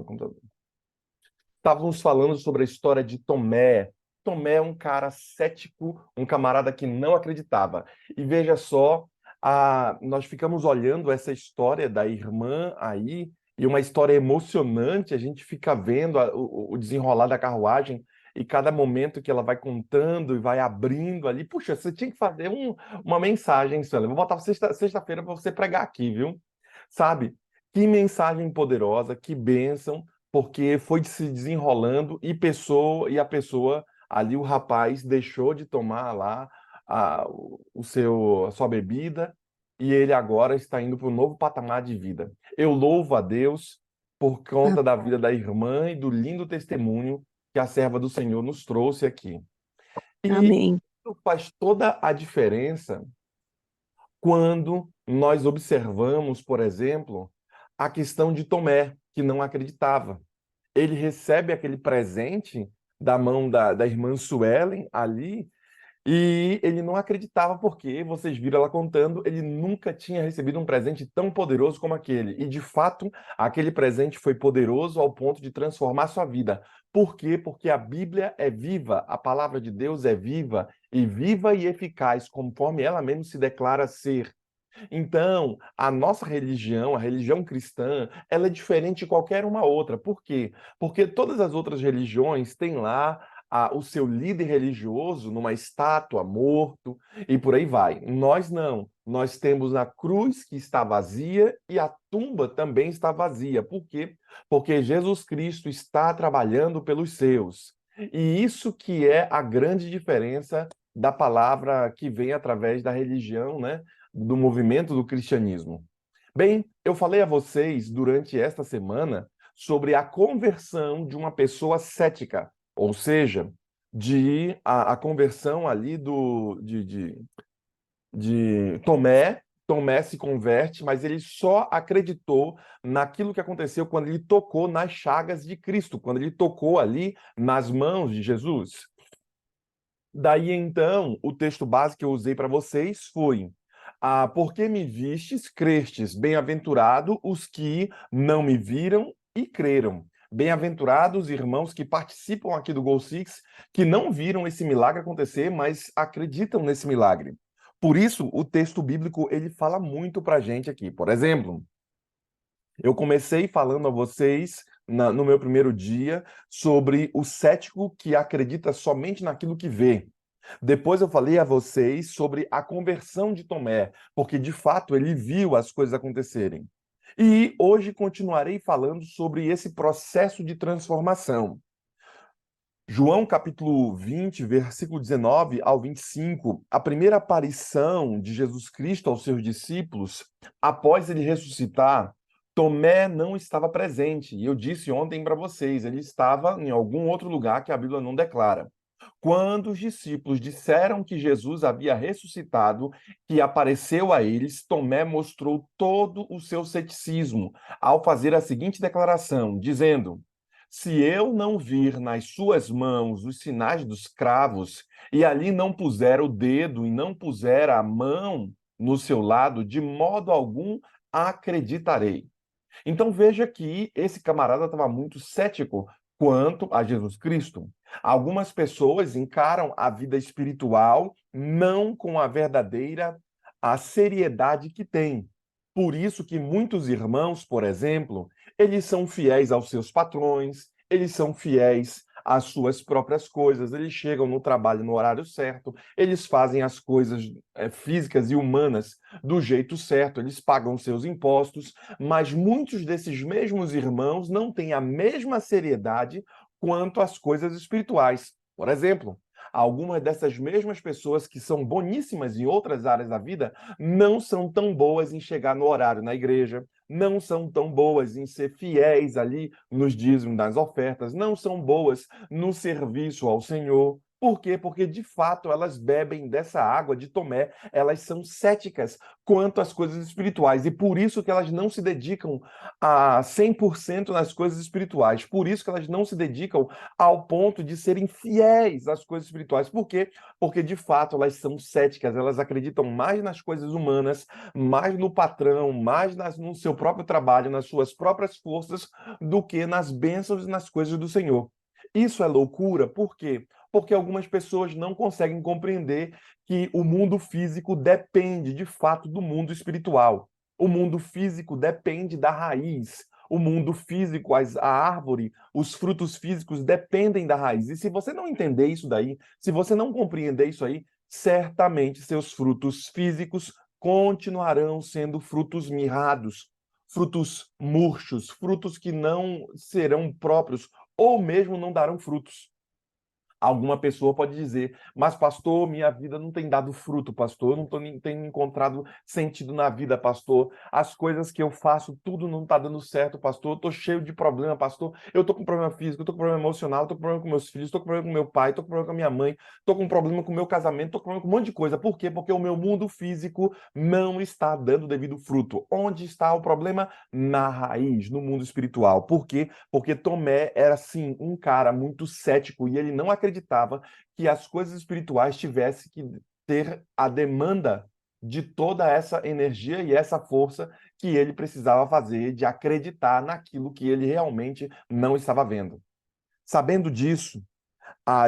no computador. Estávamos falando sobre a história de Tomé. Tomé é um cara cético, um camarada que não acreditava. E veja só, nós ficamos olhando essa história da irmã aí, e uma história emocionante, a gente fica vendo o desenrolar da carruagem, e cada momento que ela vai contando e vai abrindo ali. Puxa, você tinha que fazer uma mensagem, Sandra. Vou botar sexta-feira para você pregar aqui, viu? Sabe? Que mensagem poderosa, que bênção, porque foi se desenrolando e a pessoa ali, o rapaz, deixou de tomar lá a sua bebida e ele agora está indo para um novo patamar de vida. Eu louvo a Deus por conta da vida da irmã e do lindo testemunho que a serva do Senhor nos trouxe aqui. E Amém. isso faz toda a diferença quando nós observamos, por exemplo, a questão de Tomé, que não acreditava. Ele recebe aquele presente da mão da irmã Suelen ali, e ele não acreditava porque, vocês viram ela contando, ele nunca tinha recebido um presente tão poderoso como aquele. E, de fato, aquele presente foi poderoso ao ponto de transformar sua vida. Por quê? Porque a Bíblia é viva, a palavra de Deus é viva e eficaz, conforme ela mesmo se declara ser. Então, a nossa religião, a religião cristã, ela é diferente de qualquer uma outra. Por quê? Porque todas as outras religiões têm lá o seu líder religioso numa estátua, morto, e por aí vai. Nós não. Nós temos a cruz que está vazia e a tumba também está vazia. Por quê? Porque Jesus Cristo está trabalhando pelos seus. E isso que é a grande diferença da palavra que vem através da religião, né? Do movimento do cristianismo. Bem, eu falei a vocês durante esta semana sobre a conversão de uma pessoa cética, ou seja, a conversão ali de Tomé. Tomé se converte, mas ele só acreditou naquilo que aconteceu quando ele tocou nas chagas de Cristo, quando ele tocou ali nas mãos de Jesus. Daí então, o texto básico que eu usei para vocês foi: porque me vistes, crestes, bem-aventurado os que não me viram e creram. Bem-aventurados irmãos que participam aqui do Goal Six, que não viram esse milagre acontecer, mas acreditam nesse milagre. Por isso, o texto bíblico ele fala muito para a gente aqui. Por exemplo, eu comecei falando a vocês no meu primeiro dia sobre o cético que acredita somente naquilo que vê. Depois eu falei a vocês sobre a conversão de Tomé, porque de fato ele viu as coisas acontecerem. E hoje continuarei falando sobre esse processo de transformação. João capítulo 20, versículo 19 ao 25, a primeira aparição de Jesus Cristo aos seus discípulos, após ele ressuscitar, Tomé não estava presente. E eu disse ontem para vocês, ele estava em algum outro lugar que a Bíblia não declara. Quando os discípulos disseram que Jesus havia ressuscitado, que apareceu a eles, Tomé mostrou todo o seu ceticismo ao fazer a seguinte declaração, dizendo: se eu não vir nas suas mãos os sinais dos cravos, e ali não puser o dedo e não puser a mão no seu lado, de modo algum acreditarei. Então veja que esse camarada estava muito cético quanto a Jesus Cristo. Algumas pessoas encaram a vida espiritual não com a seriedade que tem. Por isso que muitos irmãos, por exemplo, eles são fiéis aos seus patrões, eles são fiéis às suas próprias coisas, eles chegam no trabalho no horário certo, eles fazem as coisas físicas e humanas do jeito certo, eles pagam seus impostos, mas muitos desses mesmos irmãos não têm a mesma seriedade quanto às coisas espirituais. Por exemplo, algumas dessas mesmas pessoas que são boníssimas em outras áreas da vida não são tão boas em chegar no horário na igreja, não são tão boas em ser fiéis ali nos dízimos das ofertas, não são boas no serviço ao Senhor. Por quê? Porque, de fato, elas bebem dessa água de Tomé, elas são céticas quanto às coisas espirituais, e por isso que elas não se dedicam a 100% nas coisas espirituais, por isso que elas não se dedicam ao ponto de serem fiéis às coisas espirituais. Por quê? Porque, de fato, elas são céticas, elas acreditam mais nas coisas humanas, mais no patrão, mais no seu próprio trabalho, nas suas próprias forças, do que nas bênçãos e nas coisas do Senhor. Isso é loucura, por quê? Porque algumas pessoas não conseguem compreender que o mundo físico depende, de fato, do mundo espiritual. O mundo físico depende da raiz. O mundo físico, a árvore, os frutos físicos dependem da raiz. E se você não entender isso daí, se você não compreender isso aí, certamente seus frutos físicos continuarão sendo frutos mirrados, frutos murchos, frutos que não serão próprios ou mesmo não darão frutos. Alguma pessoa pode dizer, mas pastor, minha vida não tem dado fruto, pastor, eu não tenho encontrado sentido na vida, pastor, as coisas que eu faço, tudo não está dando certo, pastor, eu estou cheio de problema, pastor, eu estou com problema físico, eu estou com problema emocional, estou com problema com meus filhos, estou com problema com meu pai, estou com problema com a minha mãe, estou com problema com o meu casamento, estou com problema com um monte de coisa. Por quê? Porque o meu mundo físico não está dando devido fruto. Onde está o problema? Na raiz, no mundo espiritual. Por quê? Porque Tomé era, sim, um cara muito cético e ele não acreditava que as coisas espirituais tivessem que ter a demanda de toda essa energia e essa força que ele precisava fazer, de acreditar naquilo que ele realmente não estava vendo. Sabendo disso,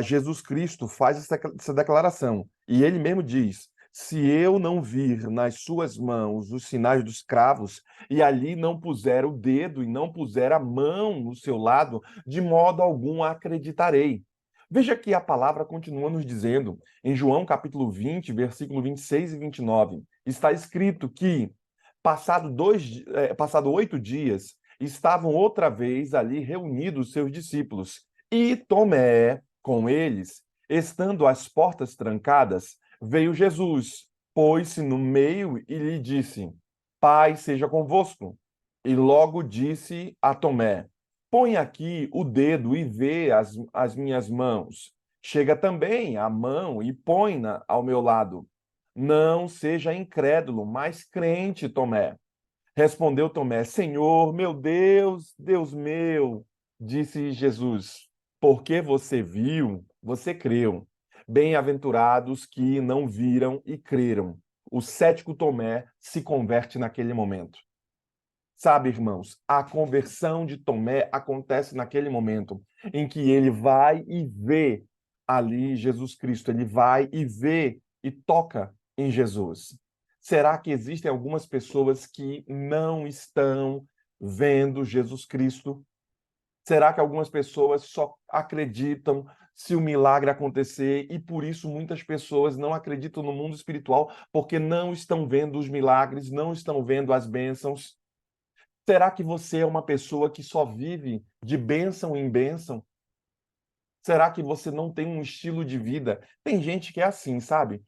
Jesus Cristo faz essa declaração e ele mesmo diz: se eu não vir nas suas mãos os sinais dos cravos, e ali não puser o dedo e não puser a mão no seu lado, de modo algum acreditarei. Veja que a palavra continua nos dizendo, em João capítulo 20, versículo 26 e 29, está escrito que, passado 8 dias, estavam outra vez ali reunidos seus discípulos, e Tomé com eles, estando as portas trancadas, veio Jesus, pôs-se no meio e lhe disse: Pai seja convosco. E logo disse a Tomé: Põe aqui o dedo e vê as minhas mãos. Chega também a mão e põe-na ao meu lado. Não seja incrédulo, mas crente, Tomé. Respondeu Tomé: Senhor, meu Deus, Deus meu. Disse Jesus: Porque você viu, você creu. Bem-aventurados que não viram e creram. O cético Tomé se converte naquele momento. Sabe, irmãos, a conversão de Tomé acontece naquele momento em que ele vai e vê ali Jesus Cristo, ele vai e vê e toca em Jesus. Será que existem algumas pessoas que não estão vendo Jesus Cristo? Será que algumas pessoas só acreditam se o milagre acontecer e por isso muitas pessoas não acreditam no mundo espiritual porque não estão vendo os milagres, não estão vendo as bênçãos? Será que você é uma pessoa que só vive de bênção em bênção? Será que você não tem um estilo de vida? Tem gente que é assim, sabe?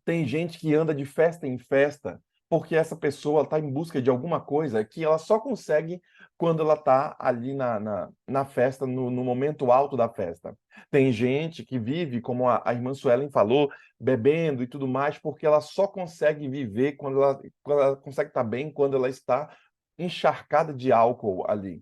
Tem gente que anda de festa em festa porque essa pessoa está em busca de alguma coisa que ela só consegue quando ela está ali na festa, no momento alto da festa. Tem gente que vive, como a irmã Suelen falou, bebendo e tudo mais, porque ela só consegue viver quando ela consegue estar bem, quando ela está encharcada de álcool ali.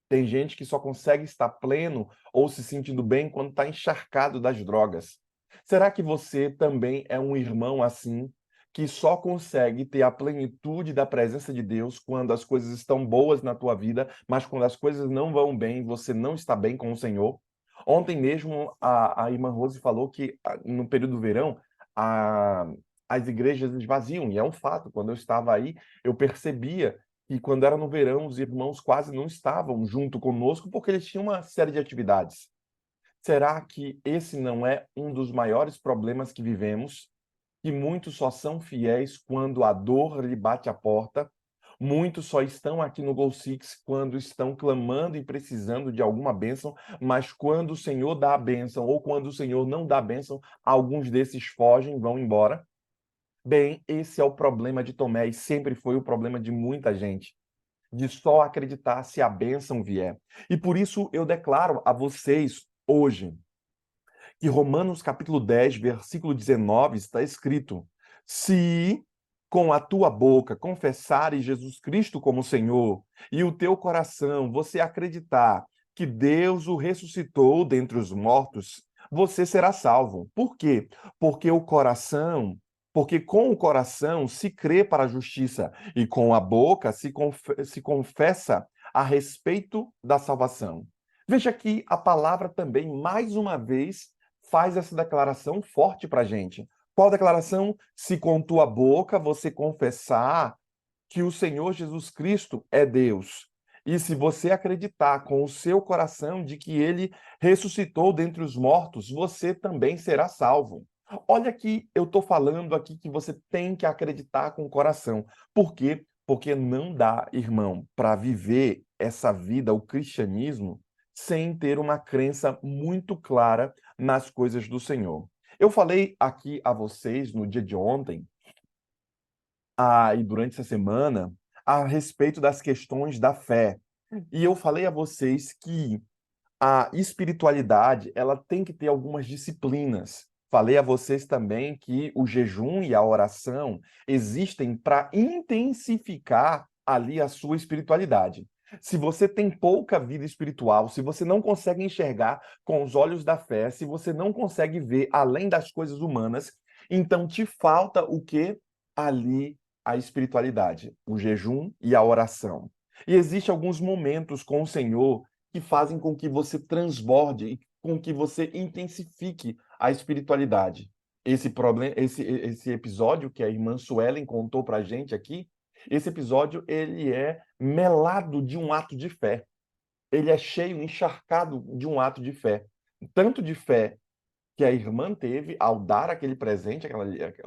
Tem gente que só consegue estar pleno ou se sentindo bem quando está encharcado das drogas. Será que você também é um irmão assim, que só consegue ter a plenitude da presença de Deus quando as coisas estão boas na tua vida, mas quando as coisas não vão bem, você não está bem com o Senhor? Ontem mesmo a irmã Rose falou que no período do verão a, as igrejas esvaziam, e é um fato. Quando eu estava aí, eu percebia e quando era no verão, os irmãos quase não estavam junto conosco porque eles tinham uma série de atividades. Será que esse não é um dos maiores problemas que vivemos? Que muitos só são fiéis quando a dor lhe bate a porta, muitos só estão aqui no Gol Six quando estão clamando e precisando de alguma bênção, mas quando o Senhor dá a bênção ou quando o Senhor não dá a bênção, alguns desses fogem, vão embora. Bem, esse é o problema de Tomé e sempre foi o problema de muita gente, de só acreditar se a bênção vier. E por isso eu declaro a vocês hoje que Romanos capítulo 10, versículo 19, está escrito: se com a tua boca confessares Jesus Cristo como Senhor e o teu coração você acreditar que Deus o ressuscitou dentre os mortos, você será salvo. Por quê? Porque com o coração se crê para a justiça e com a boca se confessa a respeito da salvação. Veja que a palavra também, mais uma vez, faz essa declaração forte para a gente. Qual declaração? Se com tua boca você confessar que o Senhor Jesus Cristo é Deus, e se você acreditar com o seu coração de que ele ressuscitou dentre os mortos, você também será salvo. Olha que eu estou falando aqui que você tem que acreditar com o coração. Por quê? Porque não dá, irmão, para viver essa vida, o cristianismo, sem ter uma crença muito clara nas coisas do Senhor. Eu falei aqui a vocês no dia de ontem, e durante essa semana, a respeito das questões da fé. E eu falei a vocês que a espiritualidade, ela tem que ter algumas disciplinas. Falei a vocês também que o jejum e a oração existem para intensificar ali a sua espiritualidade. Se você tem pouca vida espiritual, se você não consegue enxergar com os olhos da fé, se você não consegue ver além das coisas humanas, então te falta o que? Ali a espiritualidade, o jejum e a oração. E existem alguns momentos com o Senhor que fazem com que você transborde e com que você intensifique a espiritualidade. Esse episódio que a irmã Suelen contou para a gente aqui, esse episódio ele é melado de um ato de fé. Ele é cheio, encharcado de um ato de fé. Tanto de fé que a irmã teve ao dar aquele presente,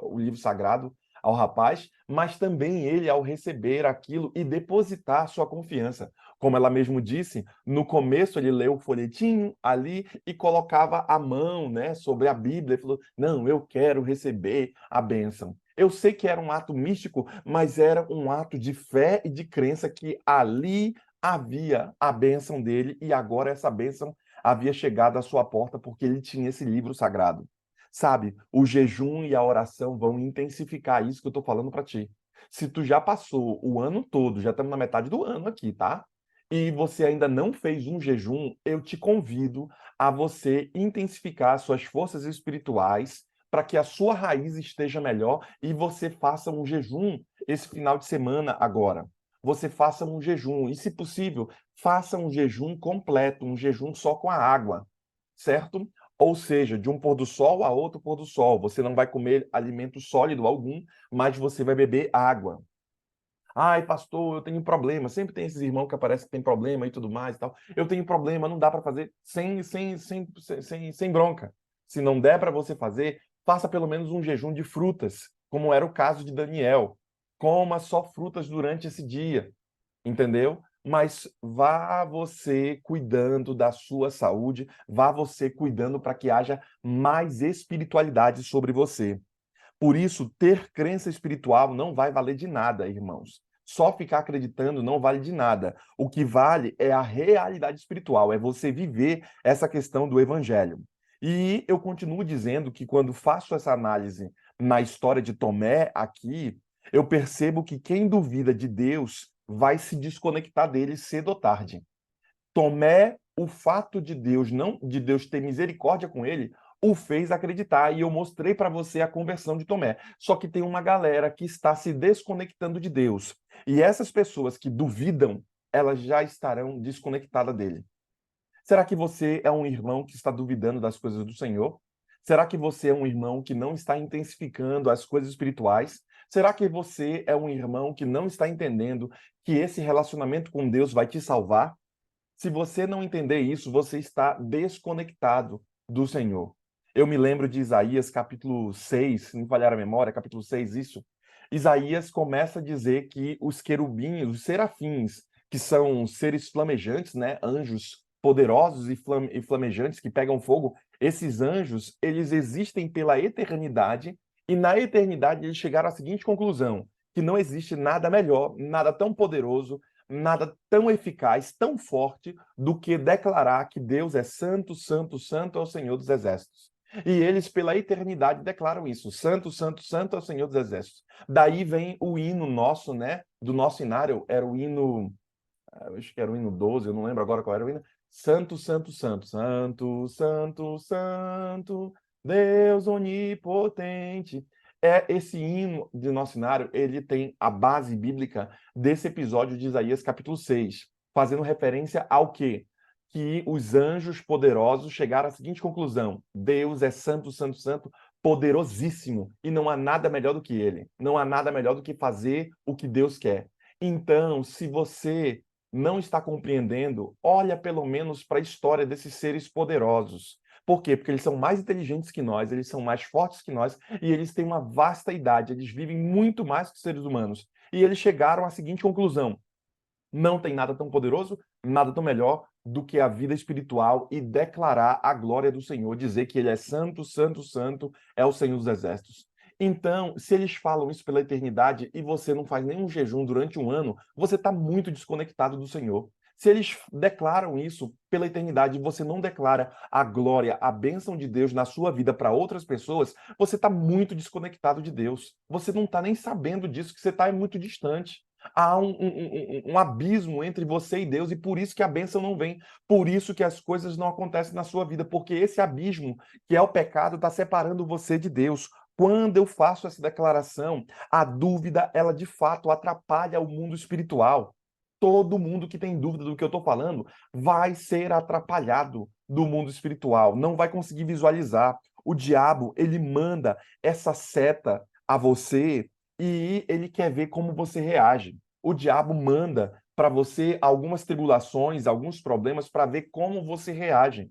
o livro sagrado, ao rapaz, mas também ele ao receber aquilo e depositar sua confiança. Como ela mesmo disse, no começo ele leu o folhetinho ali e colocava a mão, né, sobre a Bíblia e falou: "Não, eu quero receber a bênção". Eu sei que era um ato místico, mas era um ato de fé e de crença que ali havia a bênção dele e agora essa bênção havia chegado à sua porta porque ele tinha esse livro sagrado. Sabe, o jejum e a oração vão intensificar isso que eu estou falando para ti. Se tu já passou o ano todo, já estamos na metade do ano aqui, tá? E você ainda não fez um jejum, eu te convido a você intensificar suas forças espirituais para que a sua raiz esteja melhor e você faça um jejum esse final de semana agora. Você faça um jejum e, se possível, faça um jejum completo, um jejum só com a água, certo? Ou seja, de um pôr do sol a outro pôr do sol. Você não vai comer alimento sólido algum, mas você vai beber água. Ai, pastor, eu tenho problema. Sempre tem esses irmãos que aparecem que tem problema e tudo mais e tal. Eu tenho problema, não dá para fazer sem bronca. Se não der para você fazer, faça pelo menos um jejum de frutas, como era o caso de Daniel. Coma só frutas durante esse dia, entendeu? Mas vá você cuidando da sua saúde, vá você cuidando para que haja mais espiritualidade sobre você. Por isso, ter crença espiritual não vai valer de nada, irmãos. Só ficar acreditando não vale de nada. O que vale é a realidade espiritual, é você viver essa questão do evangelho. E eu continuo dizendo que quando faço essa análise na história de Tomé aqui, eu percebo que quem duvida de Deus vai se desconectar dele cedo ou tarde. Tomé, o fato de Deus não de Deus ter misericórdia com ele, o fez acreditar e eu mostrei para você a conversão de Tomé. Só que tem uma galera que está se desconectando de Deus. E essas pessoas que duvidam, elas já estarão desconectadas dele. Será que você é um irmão que está duvidando das coisas do Senhor? Será que você é um irmão que não está intensificando as coisas espirituais? Será que você é um irmão que não está entendendo que esse relacionamento com Deus vai te salvar? Se você não entender isso, você está desconectado do Senhor. Eu me lembro de Isaías capítulo 6, se não falhar a memória, capítulo 6, isso. Isaías começa a dizer que os querubins, os serafins, que são seres flamejantes, né, anjos poderosos e flamejantes que pegam fogo, esses anjos, eles existem pela eternidade e na eternidade eles chegaram à seguinte conclusão, que não existe nada melhor, nada tão poderoso, nada tão eficaz, tão forte, do que declarar que Deus é santo, santo, santo é o Senhor dos exércitos. E eles, pela eternidade, declaram isso. Santo, santo, santo é o Senhor dos Exércitos. Daí vem o hino nosso, né? Do nosso inário, era o hino, acho que era o hino 12, eu não lembro agora qual era o hino. Santo, santo, santo, santo, santo, santo, Deus onipotente. É esse hino de nosso inário, ele tem a base bíblica desse episódio de Isaías capítulo 6, fazendo referência ao quê? Que os anjos poderosos chegaram à seguinte conclusão: Deus é santo, santo, santo, poderosíssimo, e não há nada melhor do que ele. Não há nada melhor do que fazer o que Deus quer. Então, se você não está compreendendo, olha pelo menos para a história desses seres poderosos. Por quê? Porque eles são mais inteligentes que nós, eles são mais fortes que nós e eles têm uma vasta idade, eles vivem muito mais que os seres humanos. E eles chegaram à seguinte conclusão: não tem nada tão poderoso, nada tão melhor do que a vida espiritual e declarar a glória do Senhor, dizer que ele é santo, santo, santo, é o Senhor dos Exércitos. Então, se eles falam isso pela eternidade e você não faz nenhum jejum durante um ano, você está muito desconectado do Senhor. Se eles declaram isso pela eternidade e você não declara a glória, a bênção de Deus na sua vida para outras pessoas, você está muito desconectado de Deus. Você não está nem sabendo disso, que você está muito distante. Há um abismo entre você e Deus, e por isso que a bênção não vem, por isso que as coisas não acontecem na sua vida, porque esse abismo, que é o pecado, está separando você de Deus. Quando eu faço essa declaração, a dúvida, ela de fato atrapalha o mundo espiritual. Todo mundo que tem dúvida do que eu estou falando vai ser atrapalhado do mundo espiritual, não vai conseguir visualizar. O diabo, ele manda essa seta a você e ele quer ver como você reage. O diabo manda para você algumas tribulações, alguns problemas para ver como você reage.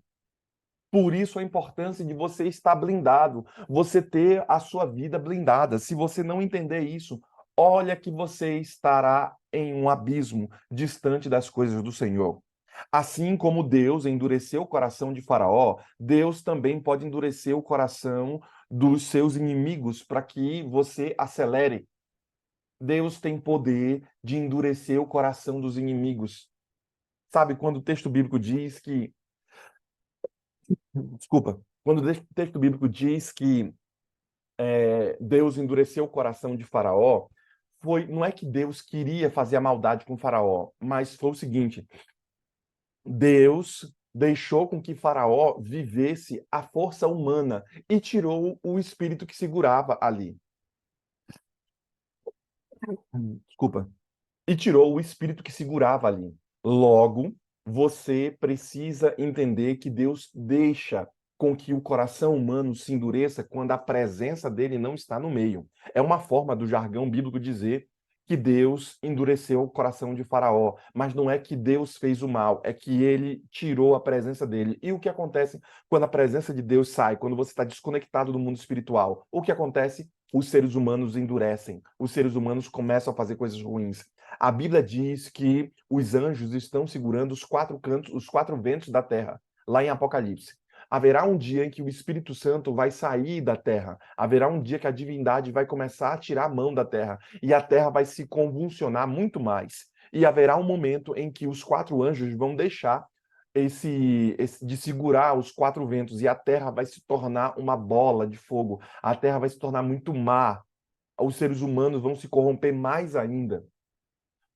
Por isso a importância de você estar blindado, você ter a sua vida blindada. Se você não entender isso, olha que você estará em um abismo distante das coisas do Senhor. Assim como Deus endureceu o coração de Faraó, Deus também pode endurecer o coração dos seus inimigos para que você acelere. Deus tem poder de endurecer o coração dos inimigos. Sabe, quando o texto bíblico diz que. Desculpa. Quando o texto bíblico diz que Deus endureceu o coração de Faraó, não é que Deus queria fazer a maldade com Faraó, mas foi o seguinte: Deus deixou com que Faraó vivesse a força humana e tirou o espírito que segurava ali. Desculpa. E tirou o espírito que segurava ali. Logo, você precisa entender que Deus deixa com que o coração humano se endureça quando a presença dele não está no meio. É uma forma do jargão bíblico dizer que Deus endureceu o coração de Faraó, mas não é que Deus fez o mal, é que ele tirou a presença dele. E o que acontece quando a presença de Deus sai, quando você está desconectado do mundo espiritual? O que acontece? Os seres humanos endurecem, os seres humanos começam a fazer coisas ruins. A Bíblia diz que os anjos estão segurando os quatro cantos, os quatro ventos da terra, lá em Apocalipse. Haverá um dia em que o Espírito Santo vai sair da terra. Haverá um dia que a divindade vai começar a tirar a mão da terra e a terra vai se convulsionar muito mais. E haverá um momento em que os quatro anjos vão deixar de segurar os quatro ventos e a terra vai se tornar uma bola de fogo. A terra vai se tornar muito má. Os seres humanos vão se corromper mais ainda.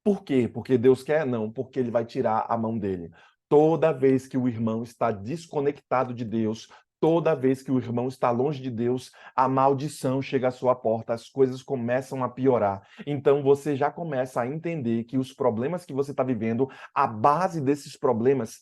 Por quê? Porque Deus quer? Não, porque ele vai tirar a mão dele. Toda vez que o irmão está desconectado de Deus, toda vez que o irmão está longe de Deus, a maldição chega à sua porta, as coisas começam a piorar. Então você já começa a entender que os problemas que você está vivendo, a base desses problemas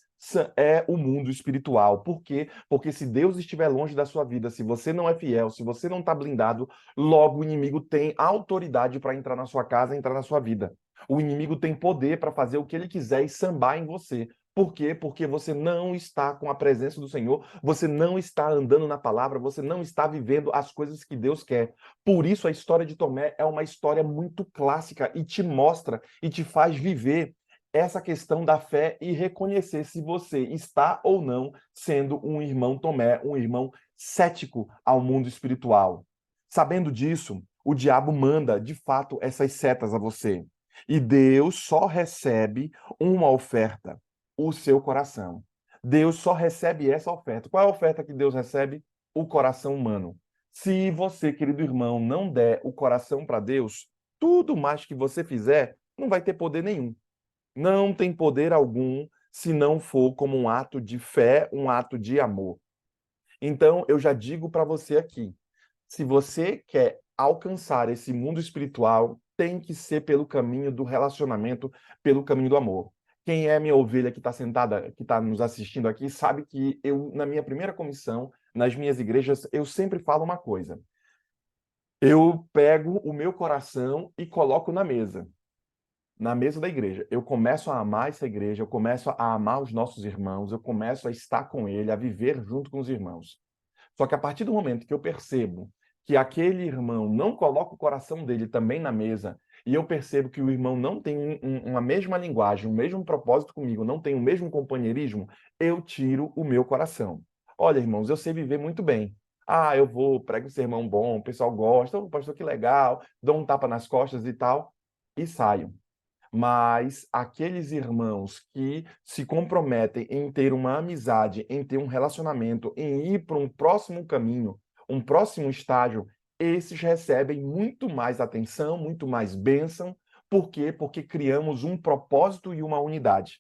é o mundo espiritual. Por quê? Porque se Deus estiver longe da sua vida, se você não é fiel, se você não está blindado, logo o inimigo tem autoridade para entrar na sua casa, entrar na sua vida. O inimigo tem poder para fazer o que ele quiser e sambar em você. Por quê? Porque você não está com a presença do Senhor, você não está andando na palavra, você não está vivendo as coisas que Deus quer. Por isso, a história de Tomé é uma história muito clássica e te mostra e te faz viver essa questão da fé e reconhecer se você está ou não sendo um irmão Tomé, um irmão cético ao mundo espiritual. Sabendo disso, o diabo manda, de fato, essas setas a você. E Deus só recebe uma oferta, o seu coração. Deus só recebe essa oferta. Qual é a oferta que Deus recebe? o coração humano. Se você, querido irmão, não der o coração para Deus, tudo mais que você fizer não vai ter poder nenhum. Não tem poder algum se não for como um ato de fé, um ato de amor. Então, eu já digo para você aqui, se você quer alcançar esse mundo espiritual, tem que ser pelo caminho do relacionamento, pelo caminho do amor. Quem é minha ovelha que está sentada, que está nos assistindo aqui, sabe que eu, na minha primeira comissão, nas minhas igrejas, eu sempre falo uma coisa. Eu pego o meu coração e coloco na mesa da igreja. Eu começo a amar essa igreja, eu começo a amar os nossos irmãos, eu começo a estar com ele, a viver junto com os irmãos. Só que a partir do momento que eu percebo que aquele irmão não coloca o coração dele também na mesa, e eu percebo que o irmão não tem uma mesma linguagem, um mesmo propósito comigo, não tem o mesmo companheirismo, eu tiro o meu coração. Olha, irmãos, eu sei viver muito bem. Ah, eu vou, prego um sermão bom, o pessoal gosta, oh, pastor, que legal, dou um tapa nas costas e tal, e saio. Mas aqueles irmãos que se comprometem em ter uma amizade, em ter um relacionamento, em ir para um próximo caminho, um próximo estágio, esses recebem muito mais atenção, muito mais bênção. Por quê? Porque criamos um propósito e uma unidade.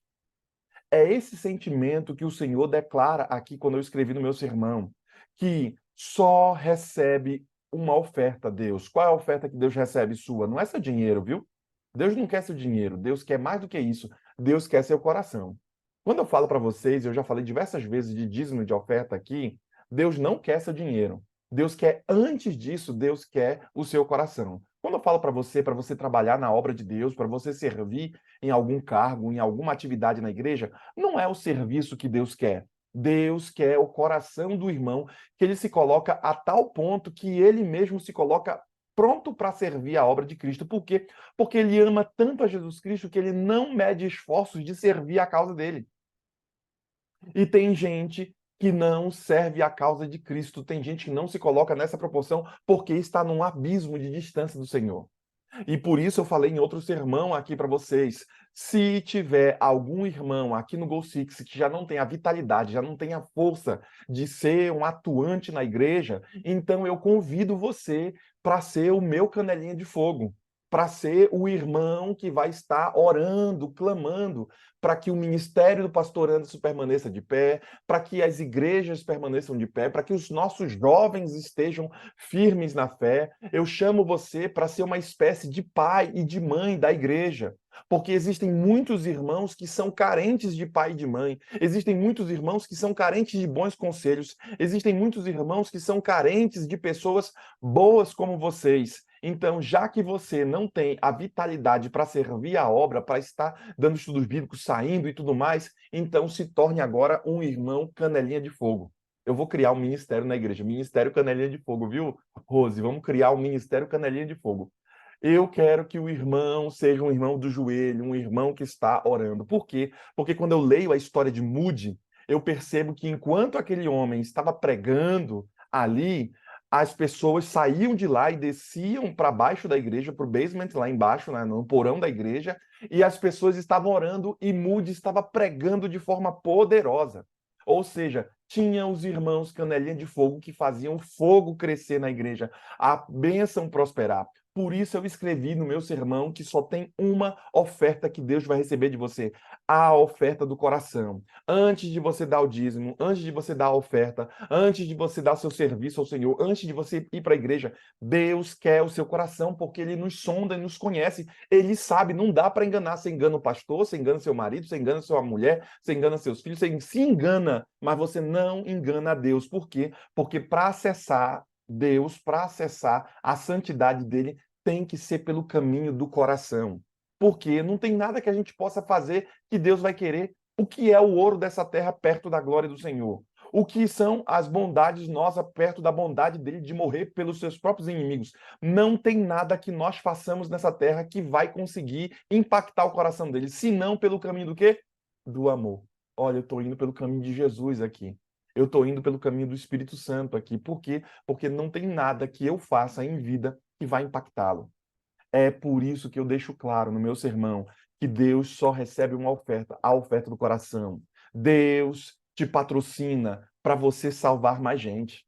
É esse sentimento que o Senhor declara aqui quando eu escrevi no meu sermão, que só recebe uma oferta, Deus. Qual é a oferta que Deus recebe sua? Não é seu dinheiro, viu? Deus não quer seu dinheiro, Deus quer mais do que isso. Deus quer seu coração. Quando eu falo para vocês, eu já falei diversas vezes de dízimo e de oferta aqui, Deus não quer seu dinheiro. Deus quer, antes disso, Deus quer o seu coração. Quando eu falo para você trabalhar na obra de Deus, para você servir em algum cargo, em alguma atividade na igreja, não é o serviço que Deus quer. Deus quer o coração do irmão, que ele se coloca a tal ponto que ele mesmo se coloca pronto para servir a obra de Cristo. Por quê? Porque ele ama tanto a Jesus Cristo que ele não mede esforços de servir a causa dele. E tem gente que não serve a causa de Cristo, tem gente que não se coloca nessa proporção porque está num abismo de distância do Senhor. E por isso eu falei em outro sermão aqui para vocês. Se tiver algum irmão aqui no Go Six que já não tem a vitalidade, já não tem a força de ser um atuante na igreja, então eu convido você para ser o meu canelinha de fogo, para ser o irmão que vai estar orando, clamando, para que o ministério do pastor Anderson permaneça de pé, para que as igrejas permaneçam de pé, para que os nossos jovens estejam firmes na fé. Eu chamo você para ser uma espécie de pai e de mãe da igreja, porque existem muitos irmãos que são carentes de pai e de mãe, existem muitos irmãos que são carentes de bons conselhos, existem muitos irmãos que são carentes de pessoas boas como vocês. Então, já que você não tem a vitalidade para servir a obra, para estar dando estudos bíblicos, saindo e tudo mais, então se torne agora um irmão canelinha de fogo. Eu vou criar um ministério na igreja, Ministério Canelinha de Fogo, viu, Rose? Vamos criar um Ministério Canelinha de Fogo. Eu quero que o irmão seja um irmão do joelho, um irmão que está orando. Por quê? Porque quando eu leio a história de Moody, eu percebo que enquanto aquele homem estava pregando ali, as pessoas saíam de lá e desciam para baixo da igreja, para o basement lá embaixo, né, no porão da igreja, e as pessoas estavam orando e Moody estava pregando de forma poderosa. Ou seja, tinha os irmãos canelinha de fogo que faziam o fogo crescer na igreja, a bênção prosperar. Por isso eu escrevi no meu sermão que só tem uma oferta que Deus vai receber de você, a oferta do coração. Antes de você dar o dízimo, antes de você dar a oferta, antes de você dar seu serviço ao Senhor, antes de você ir para a igreja, Deus quer o seu coração, porque Ele nos sonda e nos conhece. Ele sabe, não dá para enganar. Você engana o pastor, você engana seu marido, você engana sua mulher, você engana seus filhos, você se engana, mas você não engana a Deus. Por quê? Porque para acessar Deus, para acessar a santidade dele, tem que ser pelo caminho do coração. Porque não tem nada que a gente possa fazer que Deus vai querer. O que é o ouro dessa terra perto da glória do Senhor? O que são as bondades nossas perto da bondade dele de morrer pelos seus próprios inimigos? Não tem nada que nós façamos nessa terra que vai conseguir impactar o coração dele, senão pelo caminho do quê? Do amor. Olha, eu estou indo pelo caminho de Jesus aqui. Eu estou indo pelo caminho do Espírito Santo aqui. Por quê? Porque não tem nada que eu faça em vida que vai impactá-lo. É por isso que eu deixo claro no meu sermão que Deus só recebe uma oferta, a oferta do coração. Deus te patrocina para você salvar mais gente.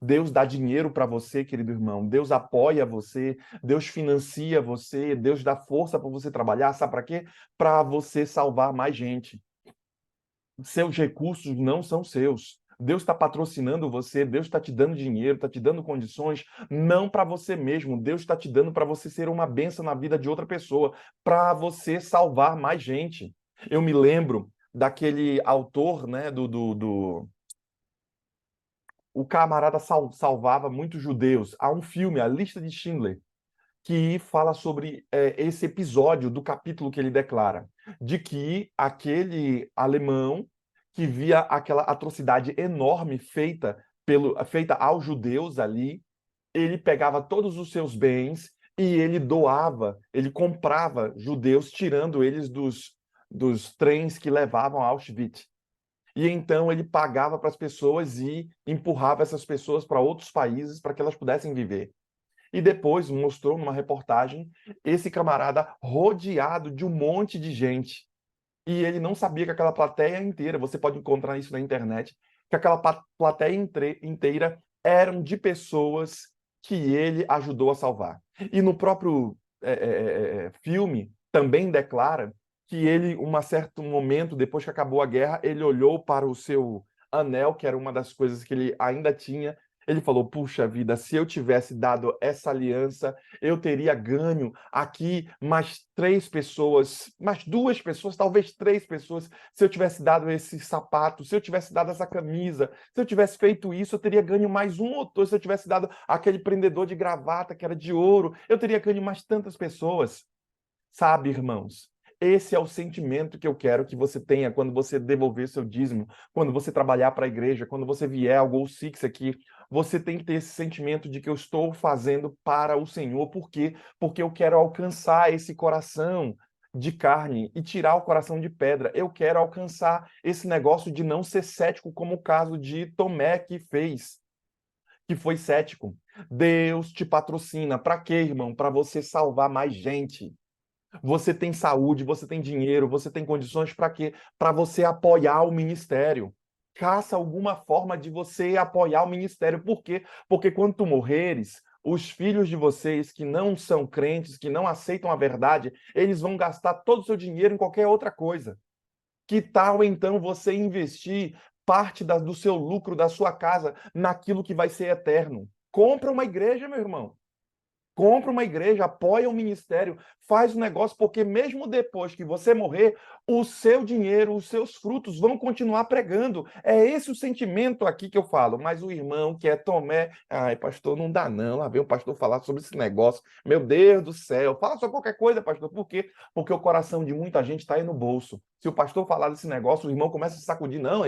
Deus dá dinheiro para você, querido irmão. Deus apoia você, Deus financia você, Deus dá força para você trabalhar. Sabe para quê? Para você salvar mais gente. Seus recursos não são seus. Deus está patrocinando você, Deus está te dando dinheiro, está te dando condições, não para você mesmo. Deus está te dando para você ser uma bênção na vida de outra pessoa, para você salvar mais gente. Eu me lembro daquele autor, né, o camarada salvava muitos judeus. Há um filme, A Lista de Schindler, que fala sobre esse episódio do capítulo que ele declara, de que aquele alemão que via aquela atrocidade enorme feita aos judeus ali, ele pegava todos os seus bens e ele doava, ele comprava judeus, tirando eles dos trens que levavam a Auschwitz. E então ele pagava para as pessoas e empurrava essas pessoas para outros países para que elas pudessem viver. E depois mostrou numa reportagem esse camarada rodeado de um monte de gente. E ele não sabia que aquela plateia inteira, você pode encontrar isso na internet, que aquela plateia inteira eram de pessoas que ele ajudou a salvar. E no próprio filme também declara que ele, um certo momento, depois que acabou a guerra, ele olhou para o seu anel, que era uma das coisas que ele ainda tinha. Ele falou: puxa vida, se eu tivesse dado essa aliança, eu teria ganho aqui mais 3 pessoas, mais 2 pessoas, talvez 3 pessoas. Se eu tivesse dado esse sapato, se eu tivesse dado essa camisa, se eu tivesse feito isso, eu teria ganho mais um ou dois. Se eu tivesse dado aquele prendedor de gravata que era de ouro, eu teria ganho mais tantas pessoas. Sabe, irmãos? Esse é o sentimento que eu quero que você tenha quando você devolver seu dízimo, quando você trabalhar para a igreja, quando você vier ao Goal Six aqui. Você tem que ter esse sentimento de que eu estou fazendo para o Senhor. Por quê? Porque eu quero alcançar esse coração de carne e tirar o coração de pedra. Eu quero alcançar esse negócio de não ser cético, como o caso de Tomé que fez, que foi cético. Deus te patrocina. Para quê, irmão? Para você salvar mais gente. Você tem saúde, você tem dinheiro, você tem condições para quê? Para você apoiar o ministério. Caça alguma forma de você apoiar o ministério. Por quê? Porque quando tu morreres, os filhos de vocês que não são crentes, que não aceitam a verdade, eles vão gastar todo o seu dinheiro em qualquer outra coisa. Que tal então você investir parte do seu lucro, da sua casa, naquilo que vai ser eterno? Compra uma igreja, meu irmão. Compra uma igreja, apoia o ministério, faz o negócio, porque mesmo depois que você morrer, o seu dinheiro, os seus frutos vão continuar pregando. É esse o sentimento aqui que eu falo. Mas o irmão que é Tomé, ai, pastor, não dá não. Lá vem o pastor falar sobre esse negócio. Meu Deus do céu, fala sobre qualquer coisa, pastor. Por quê? Porque o coração de muita gente está aí no bolso. Se o pastor falar desse negócio, o irmão começa a se sacudir. Não,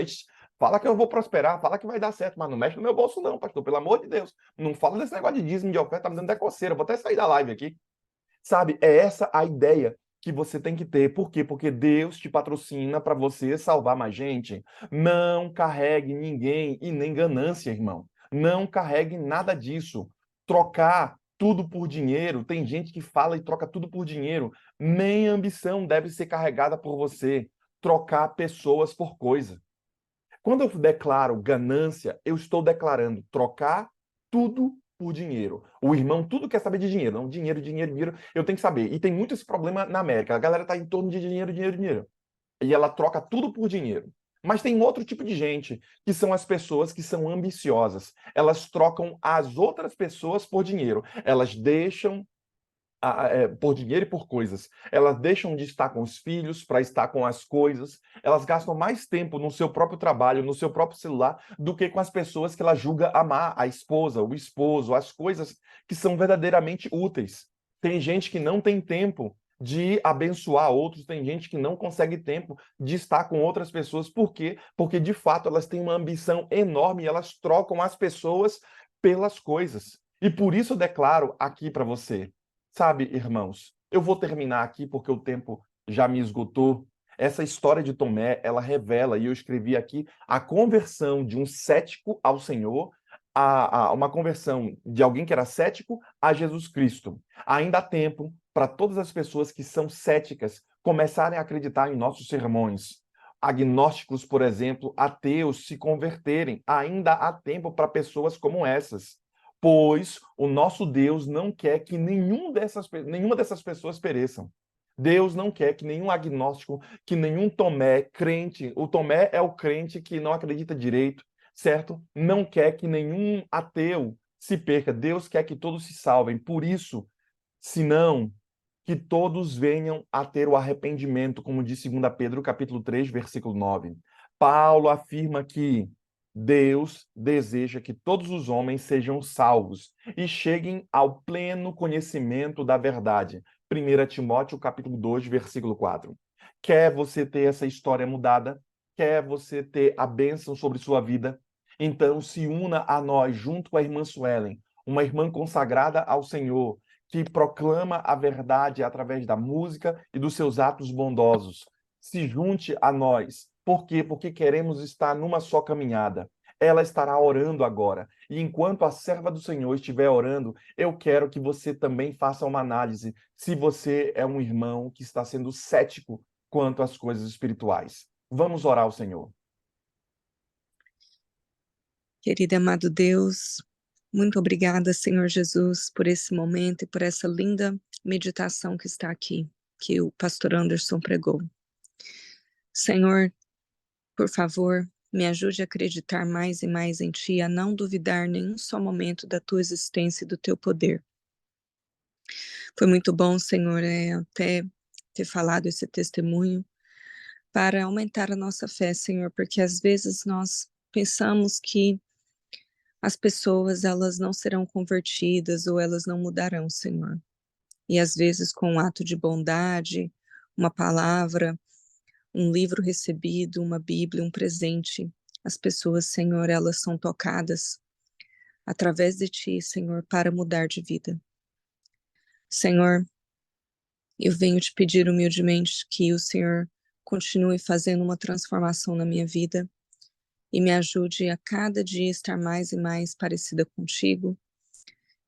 fala que eu vou prosperar, fala que vai dar certo, mas não mexe no meu bolso não, pastor, pelo amor de Deus. Não fala desse negócio de dízimo, de oferta, tá me dando até coceira. Vou até sair da live aqui. Sabe, é essa a ideia que você tem que ter. Por quê? Porque Deus te patrocina para você salvar mais gente. Não carregue ninguém e nem ganância, irmão. Não carregue nada disso. Trocar tudo por dinheiro. Tem gente que fala e troca tudo por dinheiro. Nem ambição deve ser carregada por você. Trocar pessoas por coisa. Quando eu declaro ganância, eu estou declarando trocar tudo por dinheiro. O irmão tudo quer saber de dinheiro. Não, dinheiro, dinheiro, dinheiro. Eu tenho que saber. E tem muito esse problema na América. A galera está em torno de dinheiro, dinheiro, dinheiro. E ela troca tudo por dinheiro. Mas tem outro tipo de gente, que são as pessoas que são ambiciosas. Elas trocam as outras pessoas por dinheiro. Elas deixam por dinheiro e por coisas. Elas deixam de estar com os filhos para estar com as coisas. Elas gastam mais tempo no seu próprio trabalho, no seu próprio celular, do que com as pessoas que ela julga amar, a esposa, o esposo, as coisas que são verdadeiramente úteis. Tem gente que não tem tempo de abençoar outros, tem gente que não consegue tempo de estar com outras pessoas. Por quê? Porque, de fato, elas têm uma ambição enorme e elas trocam as pessoas pelas coisas. E por isso eu declaro aqui para você, sabe, irmãos, eu vou terminar aqui porque o tempo já me esgotou. Essa história de Tomé, ela revela, e eu escrevi aqui, a conversão de um cético ao Senhor, uma conversão de alguém que era cético a Jesus Cristo. Ainda há tempo para todas as pessoas que são céticas começarem a acreditar em nossos sermões. agnósticos, por exemplo, ateus se converterem. Ainda há tempo para pessoas como essas, pois o nosso Deus não quer que nenhuma dessas pessoas pereçam. Deus não quer que nenhum agnóstico, que nenhum Tomé, crente, o Tomé é o crente que não acredita direito, certo? Não quer que nenhum ateu se perca. Deus quer que todos se salvem. Por isso, senão que todos venham a ter o arrependimento, como diz 2 Pedro, capítulo 3, versículo 9. Paulo afirma que Deus deseja que todos os homens sejam salvos e cheguem ao pleno conhecimento da verdade. 1 Timóteo, capítulo 2, versículo 4. Quer você ter essa história mudada? Quer você ter a bênção sobre sua vida? Então se una a nós, junto com a irmã Suelen, uma irmã consagrada ao Senhor, que proclama a verdade através da música e dos seus atos bondosos. Se junte a nós. Por quê? Porque queremos estar numa só caminhada. Ela estará orando agora. E enquanto a serva do Senhor estiver orando, eu quero que você também faça uma análise se você é um irmão que está sendo cético quanto às coisas espirituais. Vamos orar ao Senhor. Querido e amado Deus, muito obrigada, Senhor Jesus, por esse momento e por essa linda meditação que está aqui, que o pastor Anderson pregou. Senhor, por favor, me ajude a acreditar mais e mais em Ti, a não duvidar nenhum só momento da Tua existência e do Teu poder. Foi muito bom, Senhor, até ter falado esse testemunho para aumentar a nossa fé, Senhor, porque às vezes nós pensamos que as pessoas, elas não serão convertidas ou elas não mudarão, Senhor. E às vezes com um ato de bondade, uma palavra, um livro recebido, uma Bíblia, um presente, as pessoas, Senhor, elas são tocadas através de Ti, Senhor, para mudar de vida. Senhor, eu venho te pedir humildemente que o Senhor continue fazendo uma transformação na minha vida e me ajude a cada dia estar mais e mais parecida contigo.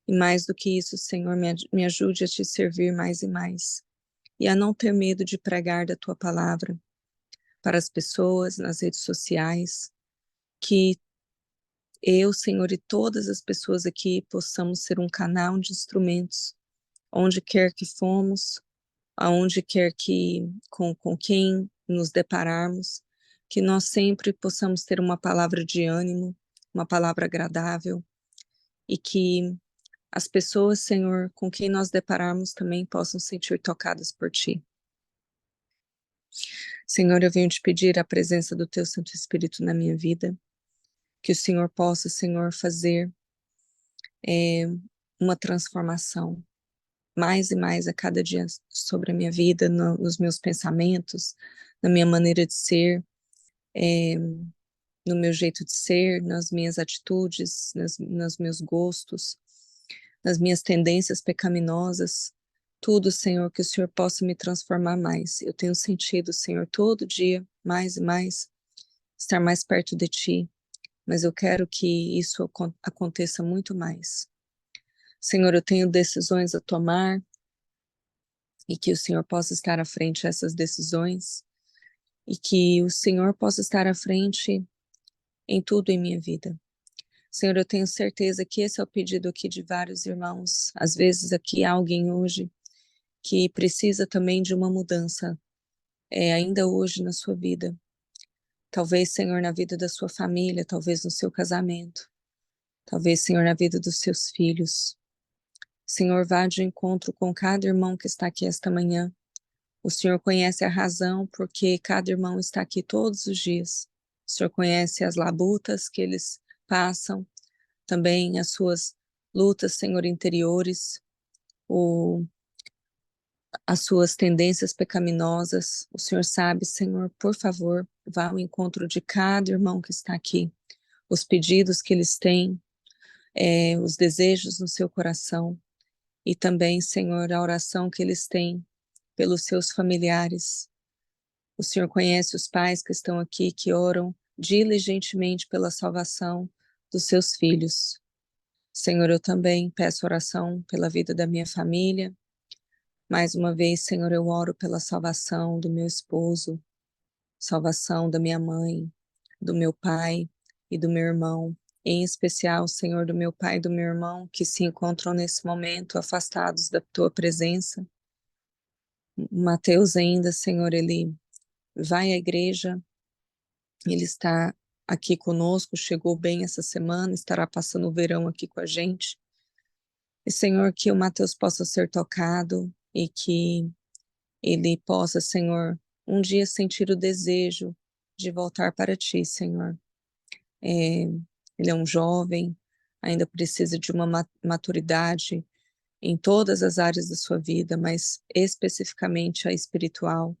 E mais do que isso, Senhor, me ajude a te servir mais e mais. E a não ter medo de pregar da tua palavra para as pessoas nas redes sociais. Que eu, Senhor, e todas as pessoas aqui possamos ser um canal de instrumentos, onde quer que fomos, aonde quer que, com quem nos depararmos, que nós sempre possamos ter uma palavra de ânimo, uma palavra agradável, e que as pessoas, Senhor, com quem nós depararmos também possam sentir tocadas por Ti. Senhor, eu venho te pedir a presença do Teu Santo Espírito na minha vida, que o Senhor possa, Senhor, fazer uma transformação mais e mais a cada dia sobre a minha vida, nos meus pensamentos, na minha maneira de ser, no meu jeito de ser, nas minhas atitudes, nos meus gostos, nas minhas tendências pecaminosas, tudo, Senhor, que o Senhor possa me transformar mais. Eu tenho sentido, Senhor, todo dia, mais e mais, estar mais perto de Ti, mas eu quero que isso aconteça muito mais. Senhor, eu tenho decisões a tomar e que o Senhor possa estar à frente dessas decisões e que o Senhor possa estar à frente em tudo em minha vida. Senhor, eu tenho certeza que esse é o pedido aqui de vários irmãos. Às vezes aqui há alguém hoje que precisa também de uma mudança, ainda hoje na sua vida. Talvez, Senhor, na vida da sua família, talvez no seu casamento, talvez, Senhor, na vida dos seus filhos. Senhor, vá de encontro com cada irmão que está aqui esta manhã. O Senhor conhece a razão porque cada irmão está aqui todos os dias. O Senhor conhece as labutas que eles passam, também as suas lutas, Senhor, interiores, as suas tendências pecaminosas. O Senhor sabe, Senhor, por favor, vá ao encontro de cada irmão que está aqui, os pedidos que eles têm, os desejos no seu coração e também, Senhor, a oração que eles têm pelos seus familiares. O Senhor conhece os pais que estão aqui, que oram diligentemente pela salvação dos seus filhos. Senhor, eu também peço oração pela vida da minha família. Mais uma vez, Senhor, eu oro pela salvação do meu esposo, salvação da minha mãe, do meu pai e do meu irmão, em especial, Senhor, do meu pai e do meu irmão, que se encontram nesse momento afastados da tua presença. Mateus ainda, Senhor, ele vai à igreja, ele está aqui conosco, chegou bem essa semana, estará passando o verão aqui com a gente. E, Senhor, que o Mateus possa ser tocado e que ele possa, Senhor, um dia sentir o desejo de voltar para ti, Senhor. Ele é um jovem, ainda precisa de uma maturidade em todas as áreas da sua vida, mas especificamente a espiritual.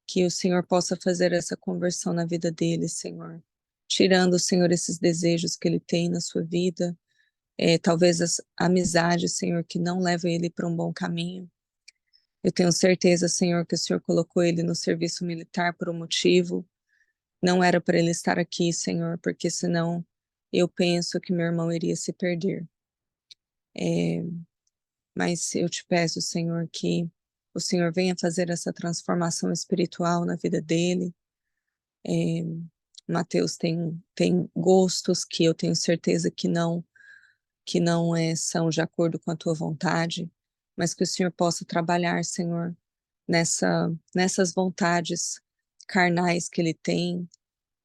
Que o Senhor possa fazer essa conversão na vida dele, Senhor. Tirando, Senhor, esses desejos que ele tem na sua vida, talvez as amizades, Senhor, que não levam ele para um bom caminho. Eu tenho certeza, Senhor, que o Senhor colocou ele no serviço militar por um motivo. Não era para ele estar aqui, Senhor, porque senão eu penso que meu irmão iria se perder. Mas eu te peço, Senhor, que o Senhor venha fazer essa transformação espiritual na vida dele. Mateus tem gostos que eu tenho certeza que não são de acordo com a tua vontade, mas que o Senhor possa trabalhar, Senhor, nessas vontades carnais que ele tem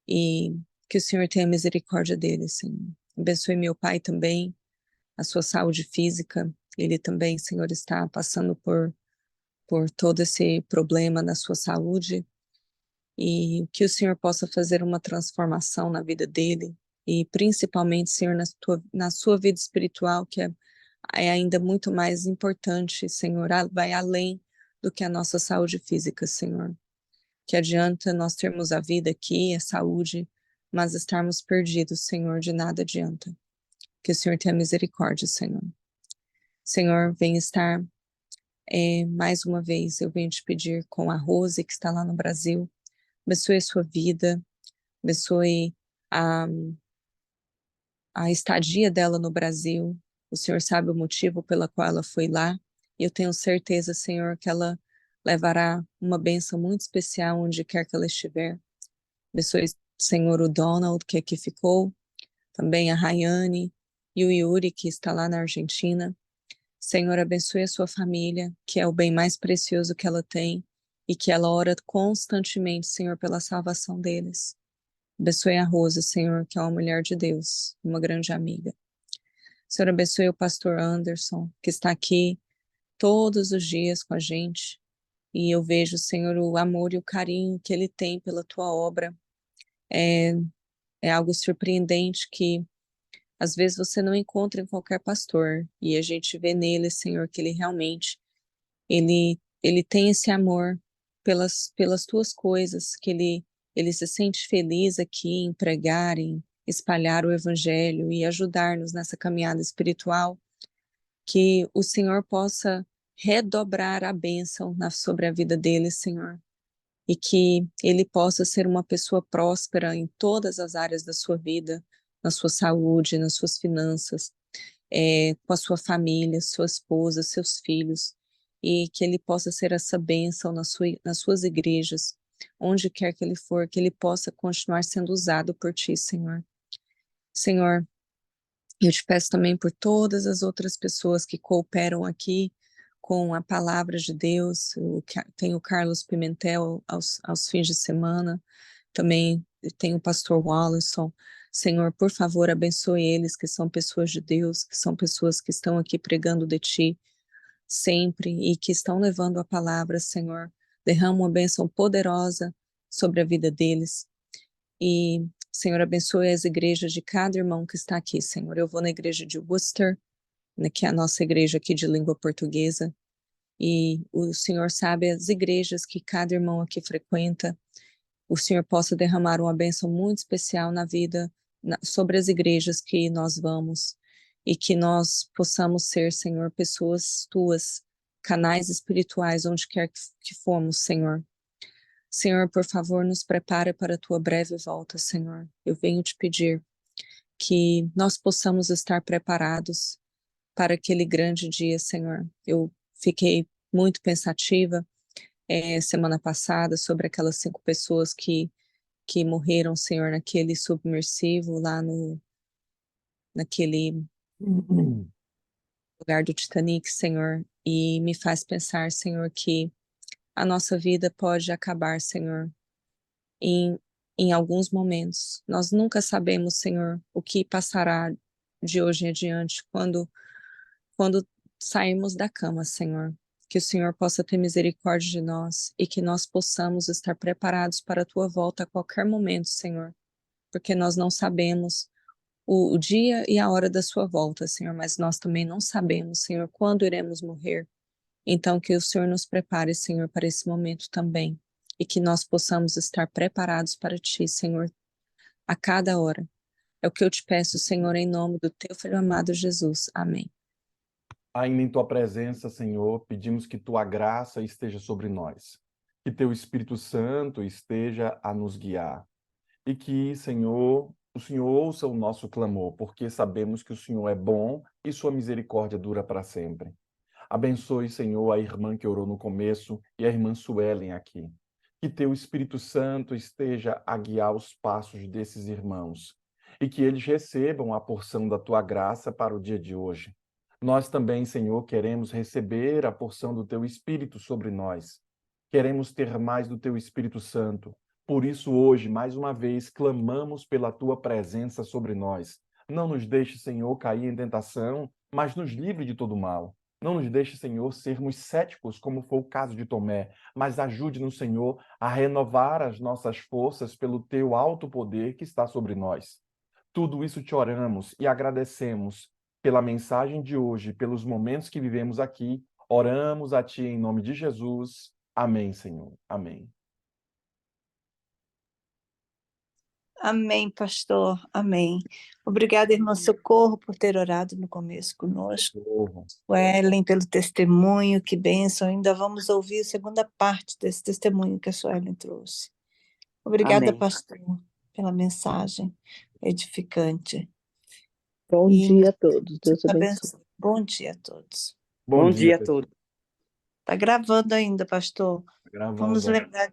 e que o Senhor tenha misericórdia dele, Senhor. Abençoe meu pai também, a sua saúde física. Ele também, Senhor, está passando por todo esse problema na sua saúde e que o Senhor possa fazer uma transformação na vida dele e principalmente, Senhor, na sua vida espiritual, que é ainda muito mais importante, Senhor, vai além do que a nossa saúde física, Senhor. Que adianta nós termos a vida aqui, a saúde, mas estarmos perdidos, Senhor, de nada adianta. Que o Senhor tenha misericórdia, Senhor. Senhor, vem estar mais uma vez, eu venho te pedir com a Rose, que está lá no Brasil. Abençoe a sua vida, abençoe a estadia dela no Brasil. O Senhor sabe o motivo pela qual ela foi lá. E eu tenho certeza, Senhor, que ela levará uma bênção muito especial onde quer que ela estiver. Abençoe, Senhor, o Donald, que aqui ficou, também a Rayane e o Yuri, que está lá na Argentina. Senhor, abençoe a sua família, que é o bem mais precioso que ela tem, e que ela ora constantemente, Senhor, pela salvação deles. Abençoe a Rosa, Senhor, que é uma mulher de Deus, uma grande amiga. Senhor, abençoe o pastor Anderson, que está aqui todos os dias com a gente. E eu vejo, Senhor, o amor e o carinho que ele tem pela tua obra. É algo surpreendente que às vezes você não encontra em qualquer pastor. E a gente vê nele, Senhor, que ele realmente, ele tem esse amor pelas tuas coisas, que ele se sente feliz aqui em pregar, em espalhar o evangelho e ajudar-nos nessa caminhada espiritual, que o Senhor possa redobrar a bênção sobre a vida dele, Senhor, e que ele possa ser uma pessoa próspera em todas as áreas da sua vida, na sua saúde, nas suas finanças, com a sua família, sua esposa, seus filhos, e que ele possa ser essa bênção nas suas igrejas, onde quer que ele for, que ele possa continuar sendo usado por ti, Senhor. Senhor, eu te peço também por todas as outras pessoas que cooperam aqui com a palavra de Deus. Tem o Carlos Pimentel aos fins de semana, também tem o pastor Wallerson. Senhor, por favor, abençoe eles, que são pessoas de Deus, que são pessoas que estão aqui pregando de ti sempre e que estão levando a palavra, Senhor. Derrama uma bênção poderosa sobre a vida deles. E, Senhor, abençoe as igrejas de cada irmão que está aqui, Senhor. Eu vou na igreja de Worcester, né, que é a nossa igreja aqui de língua portuguesa, e o Senhor sabe as igrejas que cada irmão aqui frequenta. O Senhor possa derramar uma bênção muito especial na vida, sobre as igrejas que nós vamos, e que nós possamos ser, Senhor, pessoas tuas, canais espirituais onde quer que fomos, Senhor. Senhor, por favor, nos prepara para a tua breve volta, Senhor. Eu venho te pedir que nós possamos estar preparados para aquele grande dia, Senhor. Eu fiquei muito pensativa semana passada sobre aquelas 5 pessoas que morreram, Senhor, naquele submersivo lá naquele lugar do Titanic, Senhor, e me faz pensar, Senhor, que a nossa vida pode acabar, Senhor, em, em alguns momentos. Nós nunca sabemos, Senhor, o que passará de hoje em adiante quando sairmos da cama, Senhor. Que o Senhor possa ter misericórdia de nós e que nós possamos estar preparados para a tua volta a qualquer momento, Senhor, porque nós não sabemos o dia e a hora da sua volta, Senhor, mas nós também não sabemos, Senhor, quando iremos morrer. Então, que o Senhor nos prepare, Senhor, para esse momento também, e que nós possamos estar preparados para Ti, Senhor, a cada hora. É o que eu te peço, Senhor, em nome do Teu Filho amado Jesus. Amém. Ainda em tua presença, Senhor, pedimos que tua graça esteja sobre nós, que teu Espírito Santo esteja a nos guiar e que, Senhor, o Senhor ouça o nosso clamor, porque sabemos que o Senhor é bom e sua misericórdia dura para sempre. Abençoe, Senhor, a irmã que orou no começo e a irmã Suelen aqui. Que teu Espírito Santo esteja a guiar os passos desses irmãos e que eles recebam a porção da tua graça para o dia de hoje. Nós também, Senhor, queremos receber a porção do teu Espírito sobre nós. Queremos ter mais do teu Espírito Santo. Por isso, hoje, mais uma vez, clamamos pela tua presença sobre nós. Não nos deixe, Senhor, cair em tentação, mas nos livre de todo mal. Não nos deixe, Senhor, sermos céticos, como foi o caso de Tomé, mas ajude-nos, Senhor, a renovar as nossas forças pelo teu alto poder que está sobre nós. Tudo isso te oramos e agradecemos pela mensagem de hoje, pelos momentos que vivemos aqui. Oramos a ti em nome de Jesus. Amém, Senhor. Amém. Amém, pastor. Amém. Obrigada, irmã Socorro, por ter orado no começo conosco. O Ellen, pelo testemunho, que bênção. Ainda vamos ouvir a segunda parte desse testemunho que a Suelen trouxe. Obrigada, Amém. pastor, pela mensagem edificante. Bom E dia a todos. Deus abençoe. abençoe. Bom dia a todos. Bom dia a pessoal. todos. Está gravando ainda, pastor. Gravando. Vamos lembrar